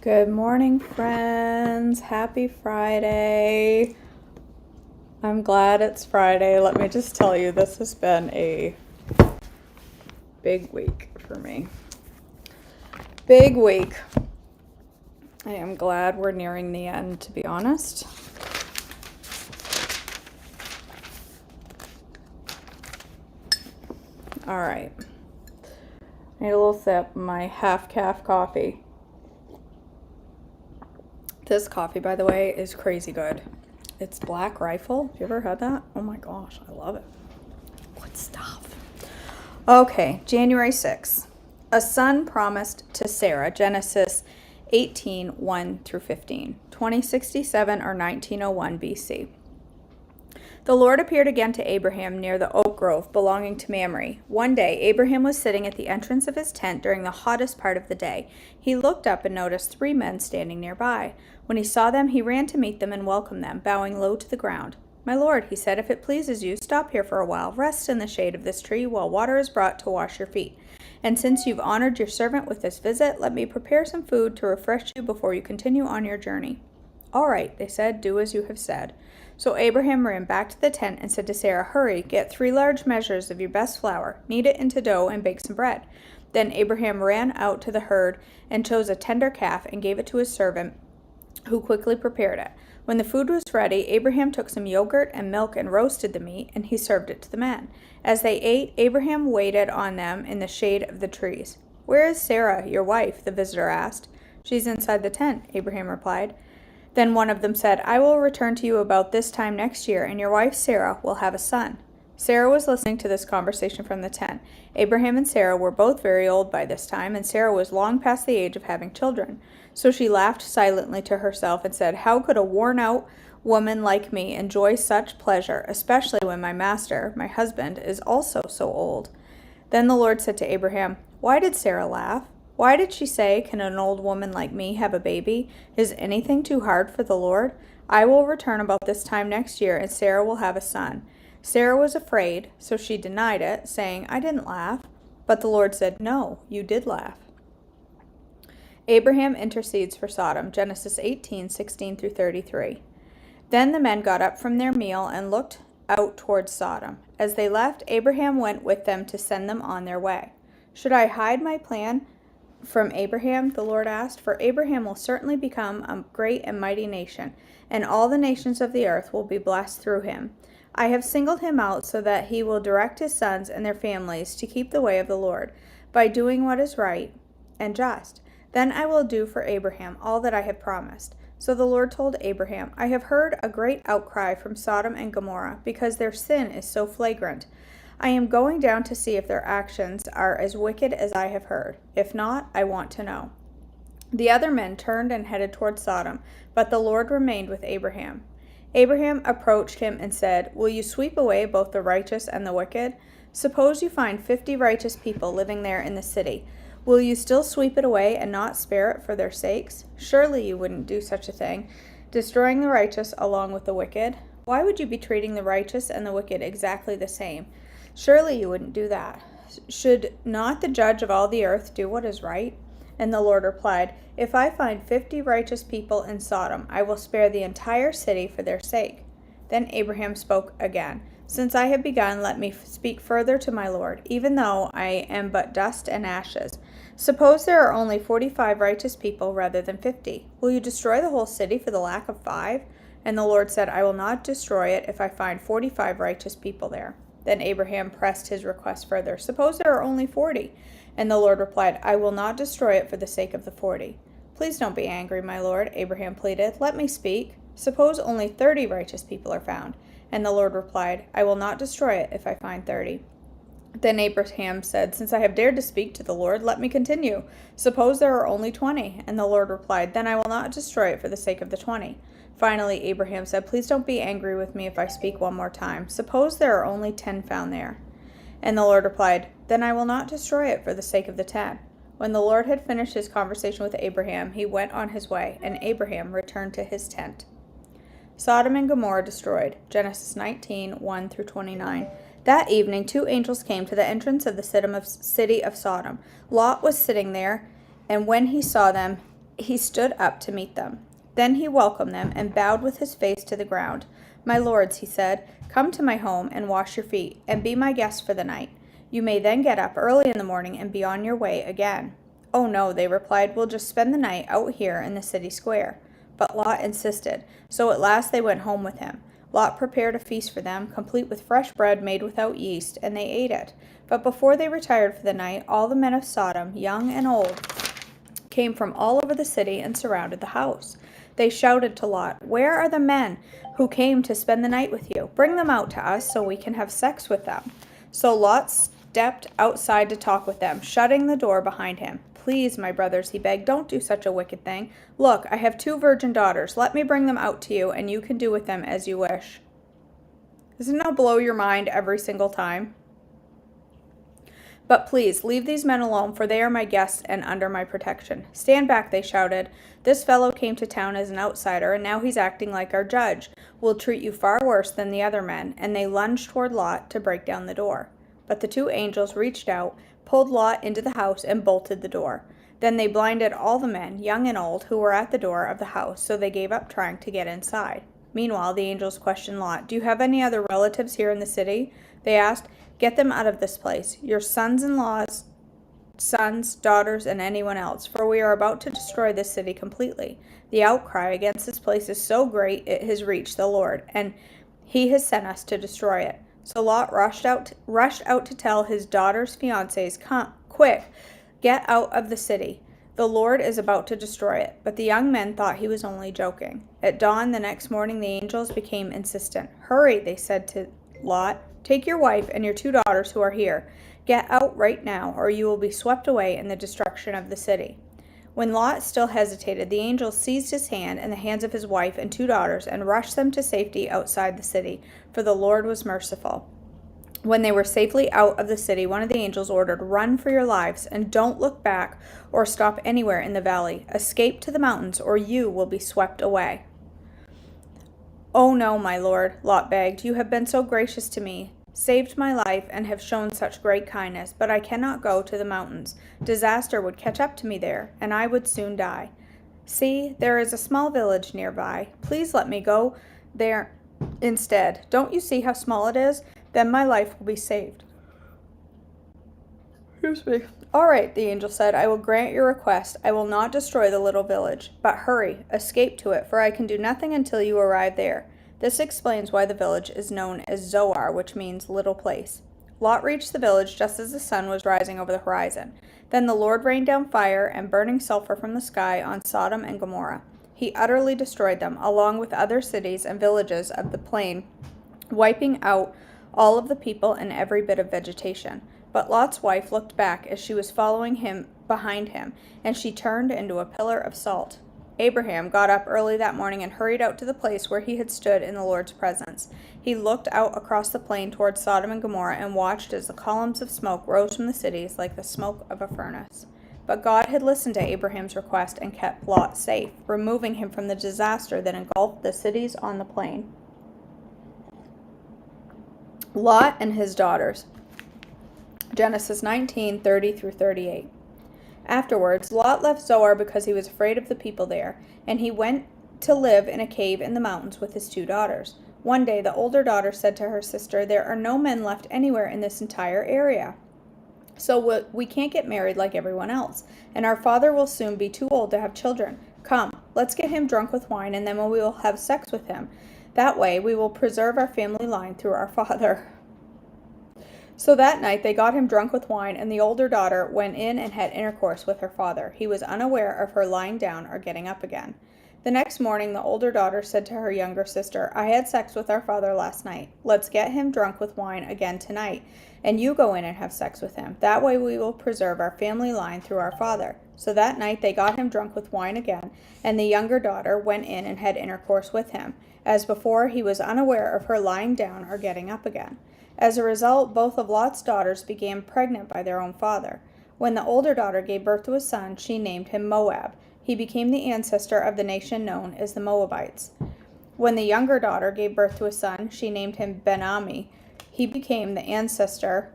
Good morning, friends. Happy Friday. I'm glad it's Friday. Let me just tell you, this has been a big week for me. Big week. I am glad we're nearing the end, to be honest. All right. Need a little sip of my half-calf coffee. This coffee, by the way, is crazy good. It's Black Rifle. Have you ever had that? Oh my gosh, I love it. Good stuff. Okay, January 6th. A son promised to Sarah, Genesis 18, 1 through 15, 2067 or 1901 BC. The Lord appeared again to Abraham near the oak grove belonging to Mamre. One day, Abraham was sitting at the entrance of his tent during the hottest part of the day. He looked up and noticed 3 men standing nearby. When he saw them, he ran to meet them and welcome them, bowing low to the ground. "My lord," he said, "if it pleases you, stop here for a while. Rest in the shade of this tree while water is brought to wash your feet. And since you've honored your servant with this visit, let me prepare some food to refresh you before you continue on your journey." "All right," they said, "do as you have said." So Abraham ran back to the tent and said to Sarah, "Hurry, get 3 large measures of your best flour, knead it into dough, and bake some bread." Then Abraham ran out to the herd and chose a tender calf and gave it to his servant, who quickly prepared it. When the food was ready, Abraham took some yogurt and milk and roasted the meat, and he served it to the men. As they ate, Abraham waited on them in the shade of the trees. "Where is Sarah, your wife?" the visitor asked. "She's inside the tent," Abraham replied. Then one of them said, "I will return to you about this time next year, and your wife Sarah will have a son." Sarah was listening to this conversation from the tent. Abraham and Sarah were both very old by this time, and Sarah was long past the age of having children. So she laughed silently to herself and said, "How could a worn-out woman like me enjoy such pleasure, especially when my master, my husband, is also so old?" Then the Lord said to Abraham, "Why did Sarah laugh? Why did she say, 'Can an old woman like me have a baby?' Is anything too hard for the Lord? I will return about this time next year, and Sarah will have a son." Sarah was afraid, so she denied it, saying, "I didn't laugh." But the Lord said, "No, you did laugh." Abraham intercedes for Sodom, Genesis 18, 16 through 33. Then the men got up from their meal and looked out towards Sodom. As they left, Abraham went with them to send them on their way. "Should I hide my plan from Abraham?" the Lord asked. "For Abraham will certainly become a great and mighty nation, and all the nations of the earth will be blessed through him. I have singled him out so that he will direct his sons and their families to keep the way of the Lord, by doing what is right and just. Then I will do for Abraham all that I have promised." So the Lord told Abraham, "I have heard a great outcry from Sodom and Gomorrah, because their sin is so flagrant. I am going down to see if their actions are as wicked as I have heard. If not, I want to know." The other men turned and headed toward Sodom, but the Lord remained with Abraham. Abraham approached him and said, "Will you sweep away both the righteous and the wicked? Suppose you find 50 righteous people living there in the city. Will you still sweep it away and not spare it for their sakes? Surely you wouldn't do such a thing, destroying the righteous along with the wicked. Why would you be treating the righteous and the wicked exactly the same? Surely you wouldn't do that. Should not the judge of all the earth do what is right?" And the Lord replied, "If I find 50 righteous people in Sodom, I will spare the entire city for their sake." Then Abraham spoke again, "Since I have begun, let me speak further to my Lord, even though I am but dust and ashes. Suppose there are only 45 righteous people rather than 50. Will you destroy the whole city for the lack of 5? And the Lord said, "I will not destroy it if I find 45 righteous people there." Then Abraham pressed his request further. "Suppose there are only 40? And the Lord replied, "I will not destroy it for the sake of the 40. "Please don't be angry, my Lord," Abraham pleaded. "Let me speak. Suppose only 30 righteous people are found?" And the Lord replied, "I will not destroy it if I find 30. Then Abraham said, "Since I have dared to speak to the Lord, let me continue. Suppose there are only 20? And the Lord replied, "Then I will not destroy it for the sake of the 20. Finally, Abraham said, "Please don't be angry with me if I speak one more time. Suppose there are only 10 found there?" And the Lord replied, "Then I will not destroy it for the sake of the 10. When the Lord had finished his conversation with Abraham, he went on his way, and Abraham returned to his tent. Sodom and Gomorrah destroyed. Genesis 19, 1 through 29. That evening 2 angels came to the entrance of the city of Sodom. Lot was sitting there, and when he saw them, he stood up to meet them. Then he welcomed them and bowed with his face to the ground. "My lords," he said, "come to my home and wash your feet, and be my guests for the night. You may then get up early in the morning and be on your way again." "Oh no," they replied, "we'll just spend the night out here in the city square." But Lot insisted, so at last they went home with him. Lot prepared a feast for them, complete with fresh bread made without yeast, and they ate it. But before they retired for the night, all the men of Sodom, young and old, came from all over the city and surrounded the house. They shouted to Lot, "Where are the men who came to spend the night with you? Bring them out to us so we can have sex with them." So Lot stepped outside to talk with them, shutting the door behind him. "Please, my brothers," he begged, "don't do such a wicked thing. Look, I have 2 virgin daughters. Let me bring them out to you, and you can do with them as you wish." Doesn't that blow your mind every single time? "But please, leave these men alone, for they are my guests and under my protection." "Stand back," they shouted. "This fellow came to town as an outsider, and now he's acting like our judge. We'll treat you far worse than the other men." And they lunged toward Lot to break down the door. But the 2 angels reached out, pulled Lot into the house, and bolted the door. Then they blinded all the men, young and old, who were at the door of the house, so they gave up trying to get inside. Meanwhile, the angels questioned Lot. "Do you have any other relatives here in the city?" They asked. "Get them out of this place, your sons-in-laws, sons, daughters, and anyone else, for we are about to destroy this city completely. The outcry against this place is so great it has reached the Lord, and he has sent us to destroy it." So Lot rushed out to tell his daughter's fiancés, "Come, quick, get out of the city. The Lord is about to destroy it." But the young men thought he was only joking. At dawn the next morning, the angels became insistent. "Hurry," they said to Lot. "Take your wife and your 2 daughters who are here. Get out right now, or you will be swept away in the destruction of the city." When Lot still hesitated, the angels seized his hand and the hands of his wife and 2 daughters and rushed them to safety outside the city, for the Lord was merciful. When they were safely out of the city, one of the angels ordered, "Run for your lives, and don't look back or stop anywhere in the valley. Escape to the mountains, or you will be swept away." "Oh no, my lord," Lot begged. "You have been so gracious to me, saved my life, and have shown such great kindness, but I cannot go to the mountains. Disaster would catch up to me there, and I would soon die. See, there is a small village nearby. Please let me go there instead. Don't you see how small it is? Then my life will be saved." Excuse me. "All right," the angel said, "I will grant your request. I will not destroy the little village. But hurry, escape to it, for I can do nothing until you arrive there." This explains why the village is known as Zoar, which means little place. Lot reached the village just as the sun was rising over the horizon. Then the Lord rained down fire and burning sulfur from the sky on Sodom and Gomorrah. He utterly destroyed them, along with other cities and villages of the plain, wiping out all of the people and every bit of vegetation. But Lot's wife looked back as she was following him behind him, and she turned into a pillar of salt. Abraham got up early that morning and hurried out to the place where he had stood in the Lord's presence. He looked out across the plain toward Sodom and Gomorrah and watched as the columns of smoke rose from the cities like the smoke of a furnace. But God had listened to Abraham's request and kept Lot safe, removing him from the disaster that engulfed the cities on the plain. Lot and his daughters. Genesis 19:30-38. Afterwards, Lot left Zoar because he was afraid of the people there, and he went to live in a cave in the mountains with his 2 daughters. One day, the older daughter said to her sister, "There are no men left anywhere in this entire area, so we can't get married like everyone else, and our father will soon be too old to have children. Come, let's get him drunk with wine, and then we will have sex with him. That way, we will preserve our family line through our father." So that night they got him drunk with wine, and the older daughter went in and had intercourse with her father. He was unaware of her lying down or getting up again. The next morning the older daughter said to her younger sister, "I had sex with our father last night. Let's get him drunk with wine again tonight, and you go in and have sex with him. That way we will preserve our family line through our father." So that night they got him drunk with wine again, and the younger daughter went in and had intercourse with him. As before, he was unaware of her lying down or getting up again. As a result, both of Lot's daughters became pregnant by their own father. When the older daughter gave birth to a son, she named him Moab. He became the ancestor of the nation known as the Moabites. When the younger daughter gave birth to a son, she named him Ben-Ammi. He became the ancestor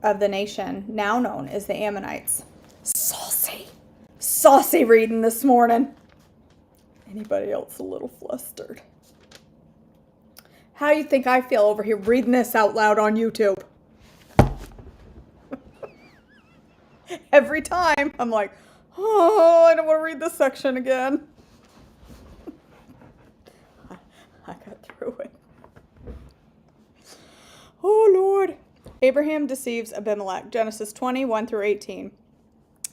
of the nation now known as the Ammonites. Saucy. Saucy reading this morning. Anybody else a little flustered? How do you think I feel over here reading this out loud on YouTube? Every time I'm like, oh, I don't want to read this section again. I got through it. Oh, Lord. Abraham deceives Abimelech. Genesis 20, 1 through 18.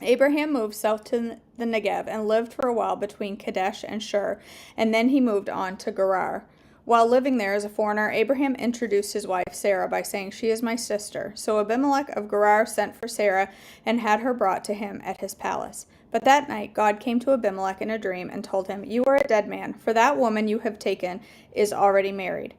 Abraham moved south to the Negev and lived for a while between Kadesh and Shur, and then he moved on to Gerar. While living there as a foreigner, Abraham introduced his wife Sarah by saying, "She is my sister." So Abimelech of Gerar sent for Sarah and had her brought to him at his palace. But that night God came to Abimelech in a dream and told him, "You are a dead man, for that woman you have taken is already married."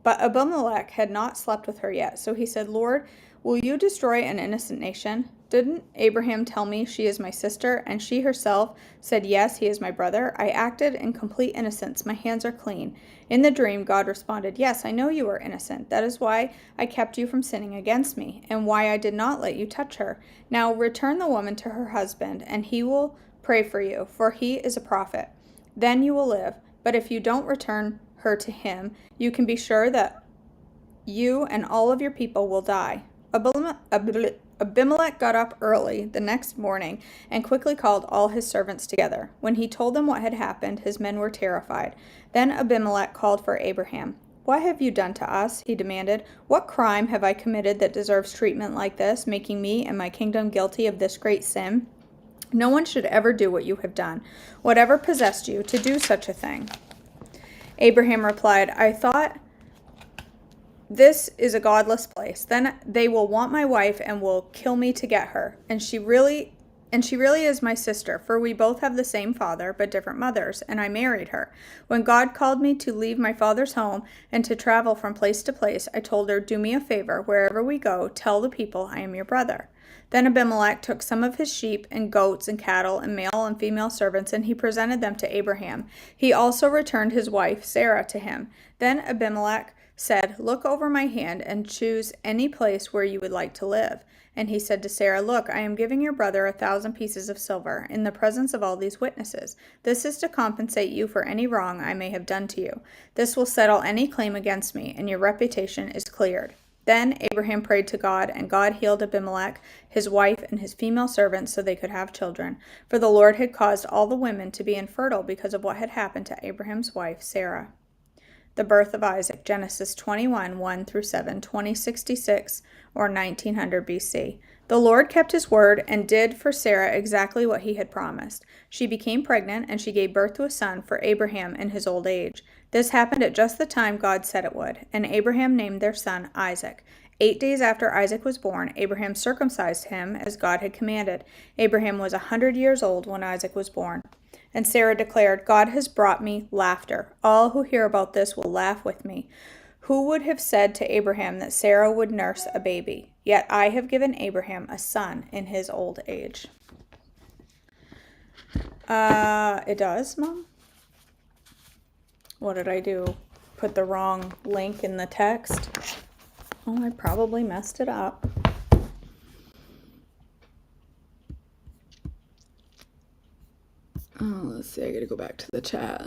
But Abimelech had not slept with her yet, so he said, "Lord, will you destroy an innocent nation? Didn't Abraham tell me she is my sister?" And she herself said, "Yes, he is my brother. I acted in complete innocence. My hands are clean." In the dream, God responded, "Yes, I know you are innocent. That is why I kept you from sinning against me, and why I did not let you touch her. Now return the woman to her husband, and he will pray for you, for he is a prophet. Then you will live. But if you don't return her to him, you can be sure that you and all of your people will die." Abimelech got up early the next morning and quickly called all his servants together. When he told them what had happened, his men were terrified. Then Abimelech called for Abraham. "What have you done to us?" he demanded. "What crime have I committed that deserves treatment like this, making me and my kingdom guilty of this great sin? No one should ever do what you have done. Whatever possessed you to do such a thing?" Abraham replied, "I thought, this is a godless place. Then they will want my wife and will kill me to get her. And she really is my sister, for we both have the same father, but different mothers, and I married her. When God called me to leave my father's home and to travel from place to place, I told her, 'Do me a favor, wherever we go, tell the people I am your brother.' Then Abimelech took some of his sheep and goats and cattle and male and female servants, and he presented them to Abraham. He also returned his wife Sarah to him. Then Abimelech said, 'Look over my hand and choose any place where you would like to live.' And he said to Sarah, 'Look, I am giving your brother 1,000 pieces of silver in the presence of all these witnesses. This is to compensate you for any wrong I may have done to you. This will settle any claim against me, and your reputation is cleared.' Then Abraham prayed to God, and God healed Abimelech, his wife, and his female servants so they could have children. For the Lord had caused all the women to be infertile because of what had happened to Abraham's wife, Sarah. The birth of Isaac, Genesis 21, 1 through 7, 2066 or 1900 BC. The Lord kept his word and did for Sarah exactly what he had promised. She became pregnant, and she gave birth to a son for Abraham in his old age. This happened at just the time God said it would, and Abraham named their son Isaac. 8 days after Isaac was born, Abraham circumcised him as God had commanded. Abraham was 100 years old when Isaac was born. And Sarah declared, "God has brought me laughter. All who hear about this will laugh with me. Who would have said to Abraham that Sarah would nurse a baby? Yet I have given Abraham a son in his old age." It does, Mom? What did I do? Put the wrong link in the text? Oh, I probably messed it up. Oh, let's see, I gotta go back to the chat.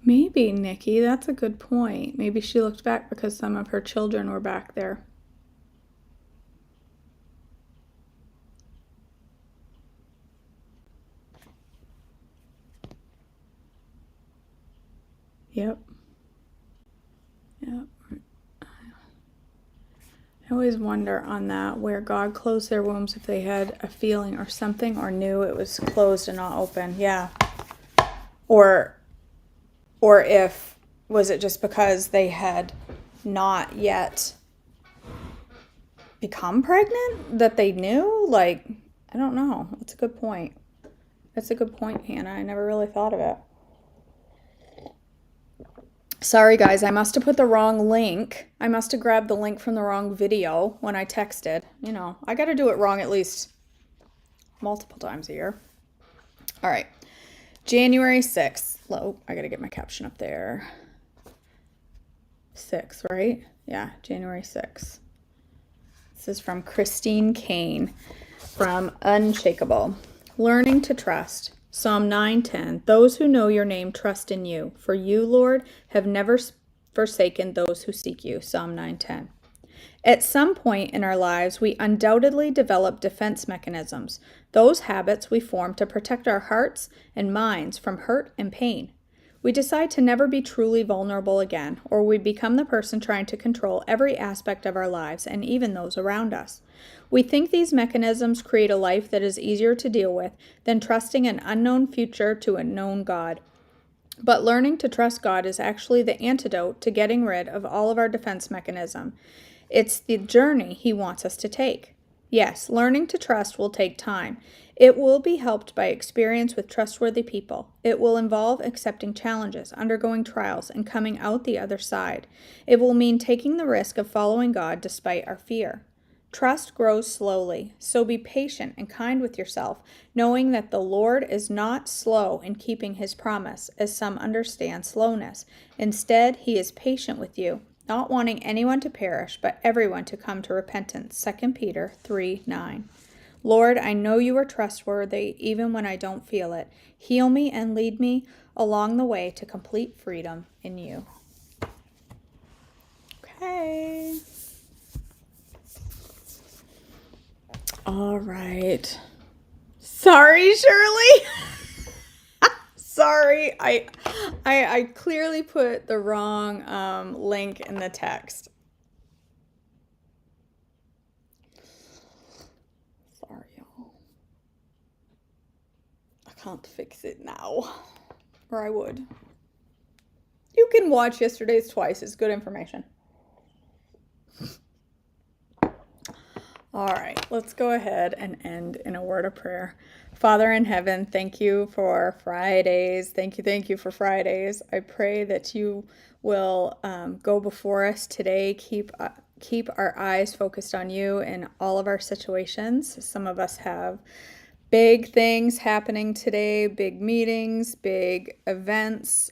Maybe, Nikki, that's a good point. Maybe she looked back because some of her children were back there. Yep. I always wonder on that, where God closed their wombs, if they had a feeling or something, or knew it was closed and not open. Yeah. Or if, was it just because they had not yet become pregnant that they knew? Like, I don't know. That's a good point. That's a good point, Hannah. I never really thought of it. Sorry, guys. I must have put the wrong link. I must have grabbed the link from the wrong video when I texted. You know, I got to do it wrong at least multiple times a year. All right. January 6th. Oh, I got to get my caption up there. 6, right? Yeah, January 6th. This is from Christine Kane from Unshakable. Learning to trust. Psalm 9:10. Those who know your name trust in you, for you, Lord, have never forsaken those who seek you. Psalm 9:10. At some point in our lives, we undoubtedly develop defense mechanisms, those habits we form to protect our hearts and minds from hurt and pain. We decide to never be truly vulnerable again, or we become the person trying to control every aspect of our lives and even those around us. We think these mechanisms create a life that is easier to deal with than trusting an unknown future to a known God. But learning to trust God is actually the antidote to getting rid of all of our defense mechanism. It's the journey He wants us to take. Yes, learning to trust will take time. It will be helped by experience with trustworthy people. It will involve accepting challenges, undergoing trials, and coming out the other side. It will mean taking the risk of following God despite our fear. Trust grows slowly, so be patient and kind with yourself, knowing that the Lord is not slow in keeping His promise, as some understand slowness. Instead, He is patient with you, not wanting anyone to perish, but everyone to come to repentance. 2 Peter 3:9. Lord, I know you are trustworthy even when I don't feel it. Heal me and lead me along the way to complete freedom in you. Okay. All right. Sorry, Shirley. Sorry, I clearly put the wrong link in the text. Sorry, y'all. I can't fix it now, or I would. You can watch yesterday's twice. It's good information. All right, let's go ahead and end in a word of prayer. Father in heaven, thank you for Fridays. Thank you for Fridays. I pray that you will go before us today. Keep our eyes focused on you in all of our situations. Some of us have big things happening today, big meetings, big events.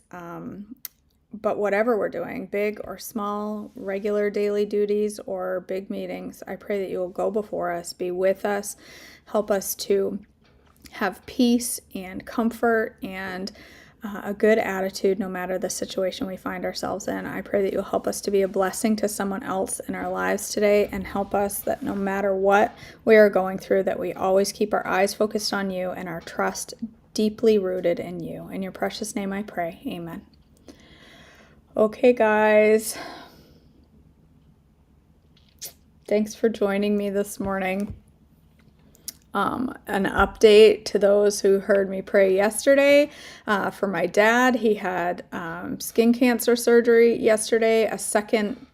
But whatever we're doing, big or small, regular daily duties or big meetings, I pray that you will go before us, be with us, help us to have peace and comfort and a good attitude no matter the situation we find ourselves in. I pray that you'll help us to be a blessing to someone else in our lives today, and help us that no matter what we are going through, that we always keep our eyes focused on you and our trust deeply rooted in you. In your precious name I pray. Amen. Okay, guys. Thanks for joining me this morning. An update to those who heard me pray yesterday. For my dad, he had skin cancer surgery yesterday, a second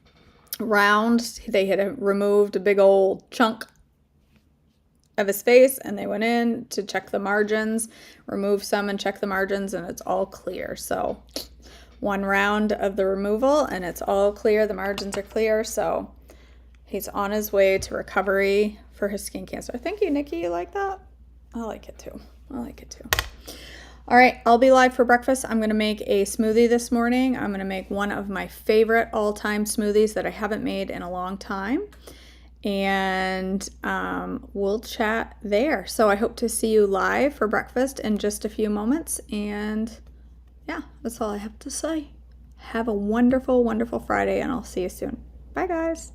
round. They had removed a big old chunk of his face, and they went in to check the margins, remove some and check the margins, and it's all clear. So one round of the removal and it's all clear. The margins are clear. So he's on his way to recovery for his skin cancer. Thank you, Nikki. You like that? I like it too. All right, I'll be live for breakfast. I'm going to make a smoothie this morning. I'm going to make one of my favorite all-time smoothies that I haven't made in a long time. And we'll chat there. So I hope to see you live for breakfast in just a few moments. And yeah, that's all I have to say. Have a wonderful, wonderful Friday, and I'll see you soon. Bye, guys.